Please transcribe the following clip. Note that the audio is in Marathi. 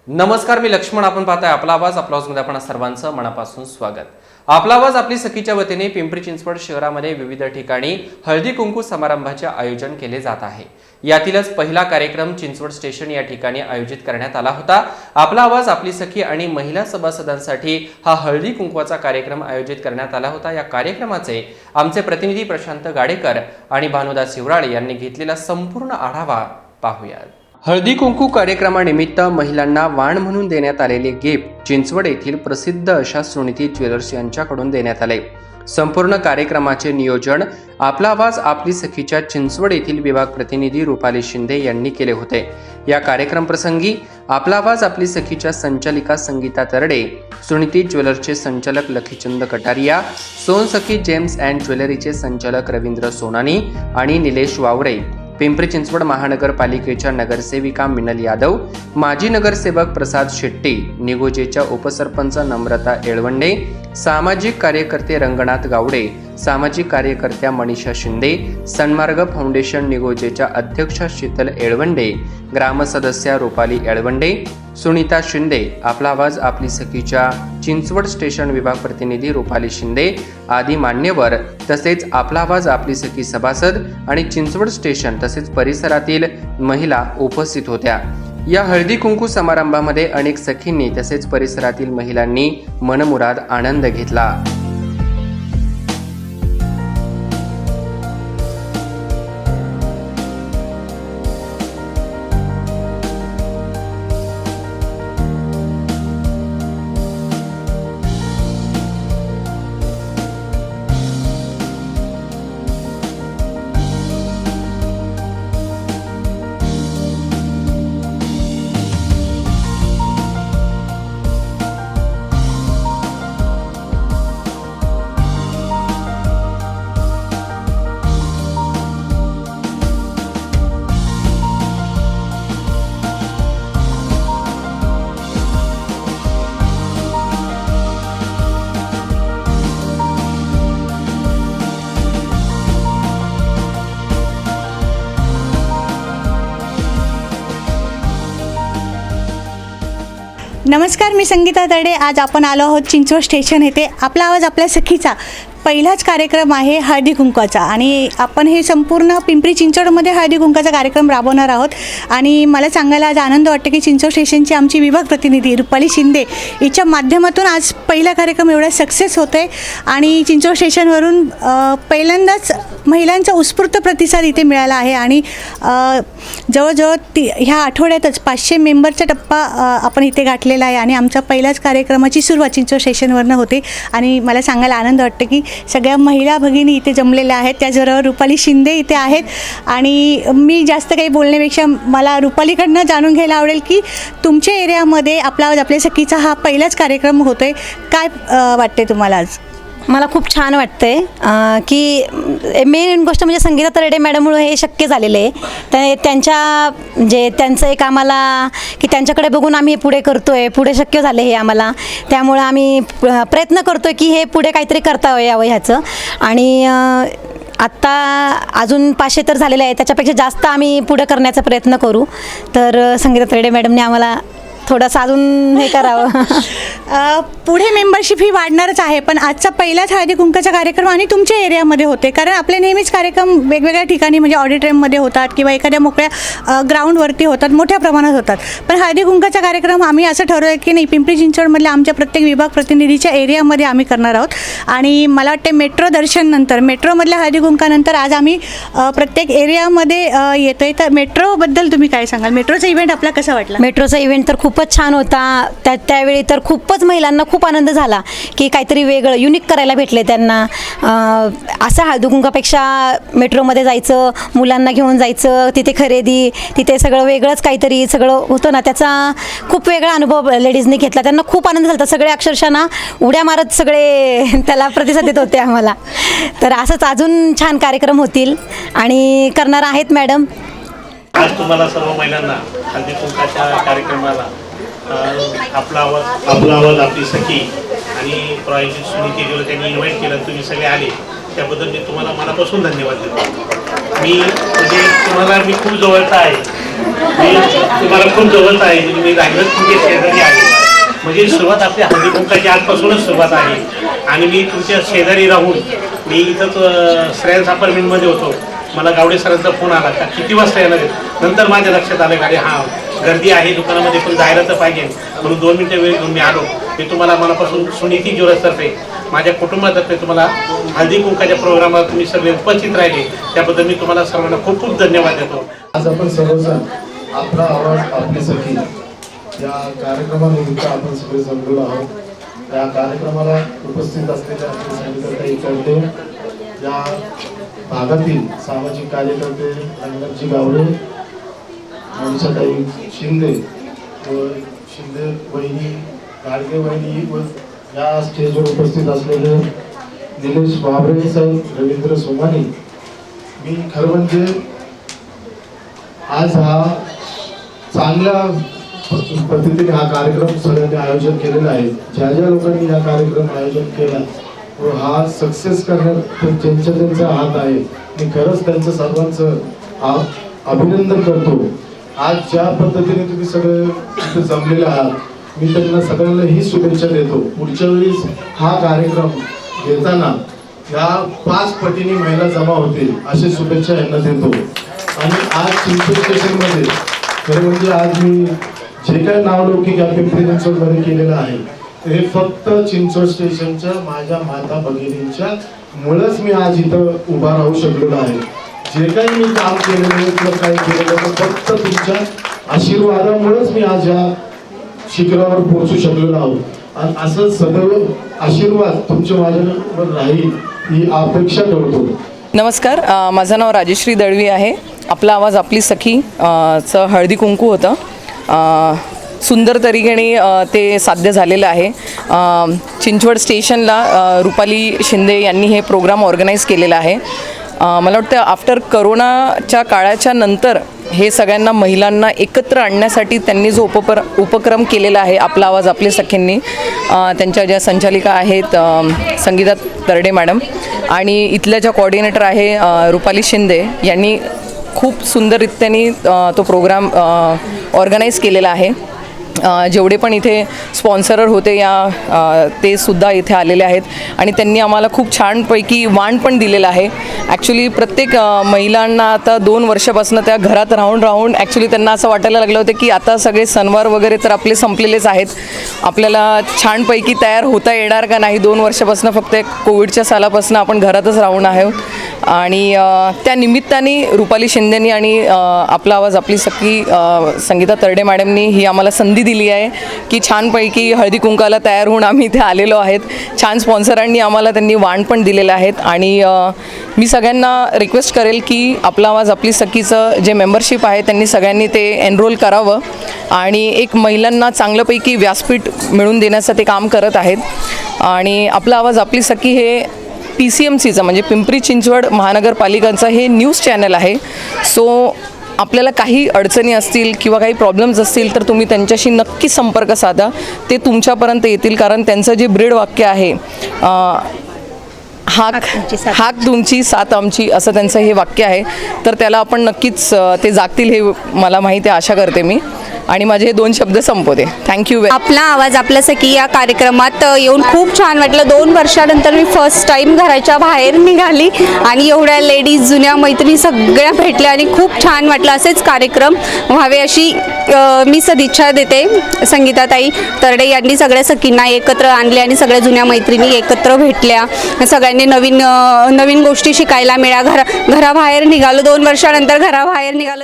नमस्कार, मी लक्ष्मण. आपण पाहताय आपला आवाज. आपला आवाजमध्ये आपण सर्वांचं मनापासून स्वागत. आपला आवाज आपली सखीच्या वतीने पिंपरी चिंचवड शहरामध्ये विविध ठिकाणी हळदी कुंकू समारंभाचे आयोजन केले जात आहे. यातीलच पहिला कार्यक्रम चिंचवड स्टेशन या ठिकाणी आयोजित करण्यात आला होता. आपला आवाज आपली सखी आणि महिला सभासदांसाठी हा हळदी कुंकवाचा कार्यक्रम आयोजित करण्यात आला होता. या कार्यक्रमाचे आमचे प्रतिनिधी प्रशांत गाडेकर आणि भानुदास शिवराळे यांनी घेतलेला संपूर्ण आढावा पाहूयात. हळदी कुंकू कार्यक्रमानिमित्त महिलांना वाण म्हणून देण्यात आलेले गिफ्ट चिंचवड येथील प्रसिद्ध अशा सुनीती ज्वेलर्स यांच्याकडून देण्यात आले. संपूर्ण कार्यक्रमाचे नियोजन आपला आवाज आपली सखीच्या चिंचवड येथील विभाग प्रतिनिधी रुपाली शिंदे यांनी केले होते. या कार्यक्रम प्रसंगी आपला आवाज आपली सखीच्या संचालिका संगीता तरडे, सुनीती ज्वेलर्सचे संचालक लखीचंद कटारिया, सोनसखी जेम्स अँड ज्वेलरीचे संचालक रवींद्र सोनानी आणि निलेश वावरे, पिंपरी चिंचवड महानगरपालिकेच्या नगरसेविका मिनल यादव, माजी नगरसेवक प्रसाद शेट्टी, निगोजेच्या उपसरपंच नम्रता येळवंडे, सामाजिक कार्यकर्ते रंगनाथ गावडे, सामाजिक कार्यकर्त्या मनीषा शिंदे, सन्मार्ग फाउंडेशन निगोजेच्या अध्यक्षा शीतल येळवंडे, ग्रामसदस्या रुपाली येळवंडे, सुनीता शिंदे, आपला आवाज आपली सखीच्या चिंचवड स्टेशन विभाग प्रतिनिधी रुपाली शिंदे आदी मान्यवर तसेच आपला आवाज आपली सखी सभासद आणि चिंचवड स्टेशन तसेच परिसरातील महिला उपस्थित होत्या. या हळदी कुंकू समारंभामध्ये अनेक सखींनी तसेच परिसरातील महिलांनी मनमुराद आनंद घेतला. नमस्कार, मी संगीता तरडे. आज आपण आलो आहोत चिंचवड स्टेशन येथे. आपला आवाज आपल्या सखीचा पहिलाच कार्यक्रम आहे हळदी कुंकवाचा आणि आपण हे संपूर्ण पिंपरी चिंचवडमध्ये हळदी कुंकवाचा कार्यक्रम राबवणार आहोत. आणि मला सांगायला आज आनंद वाटतो की चिंचवड स्टेशनची आमची विभाग प्रतिनिधी रुपाली शिंदे हिच्या माध्यमातून आज पहिला कार्यक्रम एवढा सक्सेस होतो आहे आणि चिंचवड स्टेशनवरून पहिल्यांदाच महिलांचा उत्स्फूर्त प्रतिसाद इथे मिळाला आहे. आणि जवळजवळ ह्या आठवड्यातच 500 मेंबरचा टप्पा आपण इथे गाठलेला आहे आणि आमचा पहिल्याच कार्यक्रमाची सुरुवात चिंचवड स्टेशनवरनं होते. आणि मला सांगायला आनंद वाटतो की सगळ्या महिला भगिनी इथे जमलेल्या आहेत. त्याचबरोबर रुपाली शिंदे इथे आहेत. आणि मी जास्त काही बोलण्यापेक्षा मला रुपालीकडनं जाणून घ्यायला आवडेल की तुमच्या एरियामध्ये आपला आवाज आपल्या सखीचा हा पहिलाच कार्यक्रम होतो आहे. काय वाटते तुम्हाला आज? मला खूप छान वाटतंय की मेन गोष्ट म्हणजे संगीता तरडे मॅडममुळे हे शक्य झालेलं आहे. त्यांचं एक आम्हाला की त्यांच्याकडे बघून आम्ही हे पुढे करतोय, पुढे शक्य झालं हे आम्हाला. त्यामुळं आम्ही प्रयत्न करतोय की हे पुढे काहीतरी करता यावं ह्याचं. आणि आत्ता अजून 500 तर झालेलं आहे, त्याच्यापेक्षा जास्त आम्ही पुढे करण्याचा प्रयत्न करू. तर संगीता तरडे मॅडमने आम्हाला थोडंसं अजून हे करावं. पुढे मेंबरशिप ही वाढणारच आहे, पण आजचा पहिलाच हळदी कुंकवाचा कार्यक्रम आणि तुमच्या एरियामध्ये होते. कारण आपले नेहमीच कार्यक्रम वेगवेगळ्या ठिकाणी म्हणजे ऑडिटोरियममध्ये होतात किंवा एखाद्या मोकळ्या ग्राउंडवरती होतात, मोठ्या प्रमाणात होतात. पण हळदी कुंकवाचा कार्यक्रम आम्ही असं ठरवलं की नाही, पिंपरी चिंचवडमधल्या आमच्या प्रत्येक विभाग प्रतिनिधीच्या एरियामध्ये आम्ही करणार आहोत. आणि मला वाटते मेट्रो दर्शननंतर, मेट्रोमधल्या हळदी कुंकवानंतर आज आम्ही प्रत्येक एरियामध्ये येतो आहे. तर मेट्रोबद्दल तुम्ही काय सांगाल? मेट्रोचा इव्हेंट आपला कसा वाटला? मेट्रोचा इव्हेंट तर खूपच छान होता. त्यावेळी तर खूपच महिलांना खूप आनंद झाला की काहीतरी वेगळं युनिक करायला भेटले त्यांना. असं हळदी कुंकवापेक्षा मेट्रोमध्ये जायचं, मुलांना घेऊन जायचं, तिथे खरेदी, तिथे सगळं वेगळंच काहीतरी सगळं होतं ना, त्याचा खूप वेगळा अनुभव लेडीजने घेतला. त्यांना खूप आनंद झाला. सगळे अक्षरशः ना उड्या मारत सगळे त्याला प्रतिसाद देत होते आम्हाला. तर असंच अजून छान कार्यक्रम होतील आणि करणार आहेत मॅडम. आज तुम्हाला सर्व महिलांना हळदी कुंकवाच्या कार्यक्रमाला आपला आवाज आपली सखी आणि प्रायोजित सुनीती ज्वेलर्स त्यांनी इन्व्हाइट केलं, तुम्ही सगळे आले, त्याबद्दल मी तुम्हाला मनापासून धन्यवाद देतो. मी म्हणजे तुम्हाला मी खूप जवळचा आहे. मी तुम्हाला खूप जवळच आहे, म्हणजे मी राहिलंच तुमचे शेजारी आहे. म्हणजे सुरुवात आपली हळदी कुंकाची आजपासूनच सुरुवात आहे. आणि मी तुमच्या शेजारी राहून मी इथंच श्रेयस अपार्टमेंटमध्ये होतो. मला गावडे सरांचा फोन आला का किती वाजता येणार आहे. नंतर माझ्या लक्षात आलं का हां गर्दी आहे दुकानामध्ये, पण जायला तर पाहिजे, म्हणून 2 मिनिटं वेळ घेऊन मी आलो. मी तुम्हाला मनापासून सुनीती ज्वेलर्सतर्फे माझ्या कुटुंबातर्फे तुम्हाला हळदी कुंकाच्या प्रोग्रामात तुम्ही सगळे उपस्थित राहिले त्याबद्दल मी तुम्हाला सर्वांना खूप खूप धन्यवाद देतो. आज आपण सर्वजण आपला आवाज आपली सखी या कार्यक्रमानिमित्त आपण सगळे जमलेलो आहोत. या कार्यक्रमाला उपस्थित असलेल्या आपले संगीताताई करते, या भागातील सामाजिक कार्यकर्ते रंगनाथजी गावडे, मनीषाताई शिंदे व शिंदे वहिनी, गाडगे वहिनी व या स्टेजवर उपस्थित असलेले निलेश बाबरे साहेब, रवींद्र सोमानी. मी खरं म्हणजे आज हा चांगल्या पद्धतीने हा कार्यक्रम सगळ्यांनी आयोजन केलेला आहे. ज्या ज्या लोकांनी हा कार्यक्रम आयोजन केला व हा सक्सेस करण्यात ज्यांचा हात आहे, मी खरंच त्यांचं सर्वांचं अभिनंदन करतो. आज ज्या पद्धतीने तुम्ही सगळे इथे जमलेले आहात, मी त्यांना सगळ्यांना ही शुभेच्छा देतो. पुढच्या वेळेस हा कार्यक्रम घेताना या 5 पटीने महिला जमा होतील अशी शुभेच्छा यांना देतो. आणि आज चिंचवड स्टेशनमध्ये खरं म्हणजे आज मी जे काही नावलौकिक या पिंपरी चिंचवडमध्ये केलेलं आहे हे फक्त चिंचवड स्टेशनच्या माझ्या माता भगिनींच्या मुळेच मी आज इथं उभा राहू शकलेलो आहे. जे काही मी काम केलेलं आहे किंवा काय केलेलं आहे फक्त तुमच्या आशीर्वादामुळेच मी आज या शिखरावर पोहोचू शकलेलो आहोत. आणि असं सदैव आशीर्वाद तुमच्या माझ्यावर राहील ही अपेक्षा ठेवतो. नमस्कार, माझं नाव राजेश्री दळवी आहे. आपला आवाज आपली सखी चं हळदी कुंकू होतं. सुंदर तरीकेने ते साध्य झालेलं आहे. चिंचवड स्टेशनला रुपाली शिंदे यांनी हे प्रोग्राम ऑर्गनाईज केलेला आहे. मला वाटतं आफ्टर करोनाच्या काळाच्या नंतर हे सगळ्यांना महिलांना एकत्र आणण्यासाठी त्यांनी जो उपक्रम केलेला आहे आपला आवाज आपली सखींनी, त्यांच्या ज्या संचालिका आहेत संगीता तरडे मॅडम आणि इथल्या ज्या कोऑर्डिनेटर आहे रुपाली शिंदे यांनी खूप सुंदररित्याने तो प्रोग्राम ऑर्गनाईज केलेला आहे. जेवढे पण इथे स्पॉन्सरर होते ते सुद्धा इथे आलेले आहेत आणि त्यांनी आम्हाला खूप छानपैकी वाण पण दिलेलं आहे. ॲक्च्युली प्रत्येक महिलांना आता 2 वर्षापासून त्या घरात राहून ॲक्च्युली त्यांना असं वाटायला लागलं होतं की आता सगळे सणवार वगैरे तर आपले संपलेलेच आहेत, आपल्याला छानपैकी तयार होता येणार का नाही. 2 वर्षापासून फक्त कोविडच्या सालापासून आपण घरातच राहून आहोत आणि त्या निमित्ताने रुपाली शिंदेनी आणि आपला आवाज आपली सखी संगीता तरडे मॅडमनी ही आम्हाला संधी दिली आहे की छानपैकी हळदी कुंकाला तयार होऊन आम्ही इथे आलेलो आहेत. छान स्पॉन्सरांनी आम्हाला त्यांनी वाण पण दिलेलं आहेत आणि मी सगळ्यांना रिक्वेस्ट करेल की आपला आवाज आपली सखीचं जे मेंबरशिप आहे त्यांनी सगळ्यांनी ते एनरोल करावं आणि एक महिलांना चांगल्यापैकी व्यासपीठ मिळवून देण्याचं ते काम करत आहेत. आणि आपला आवाज आपली सखी हे PCMCचं म्हणजे पिंपरी चिंचवड महानगरपालिकांचं हे न्यूज चॅनल आहे. सो आपल्याला काही अडचणी असतील किंवा काही प्रॉब्लेम्स असतील तर तुम्ही त्यांच्याशी नक्की संपर्क साधा, ते तुमच्यापर्यंत येतील. कारण त्यांचं जे ब्रीड वाक्य आहे हाक तुमची साथ आमची असं त्यांचं हे वाक्य आहे. तर त्याला आपण नक्कीच ते जागतील हे मला माहिती आहे, आशा करते मी. आणि माझे हे 2 शब्द संपवते. थँक्यू. आपला आवाज आपल्या सखी या कार्यक्रमात येऊन खूप छान वाटलं. 2 वर्षानंतर मी फर्स्ट टाईम घराच्या बाहेर निघाली आणि एवढ्या लेडीज जुन्या मैत्रिणी सगळ्या भेटल्या आणि खूप छान वाटलं. असेच कार्यक्रम व्हावे अशी मी सदिच्छा देते. संगीताताई तरडे यांनी सगळ्या सखींना एकत्र आणले आणि सगळ्या जुन्या मैत्रिणी एकत्र भेटल्या. सगळ्यांनी नवीन गोष्टी शिकायला मिळाल्या. घराबाहेर निघालो, 2 वर्षानंतर घराबाहेर निघालो.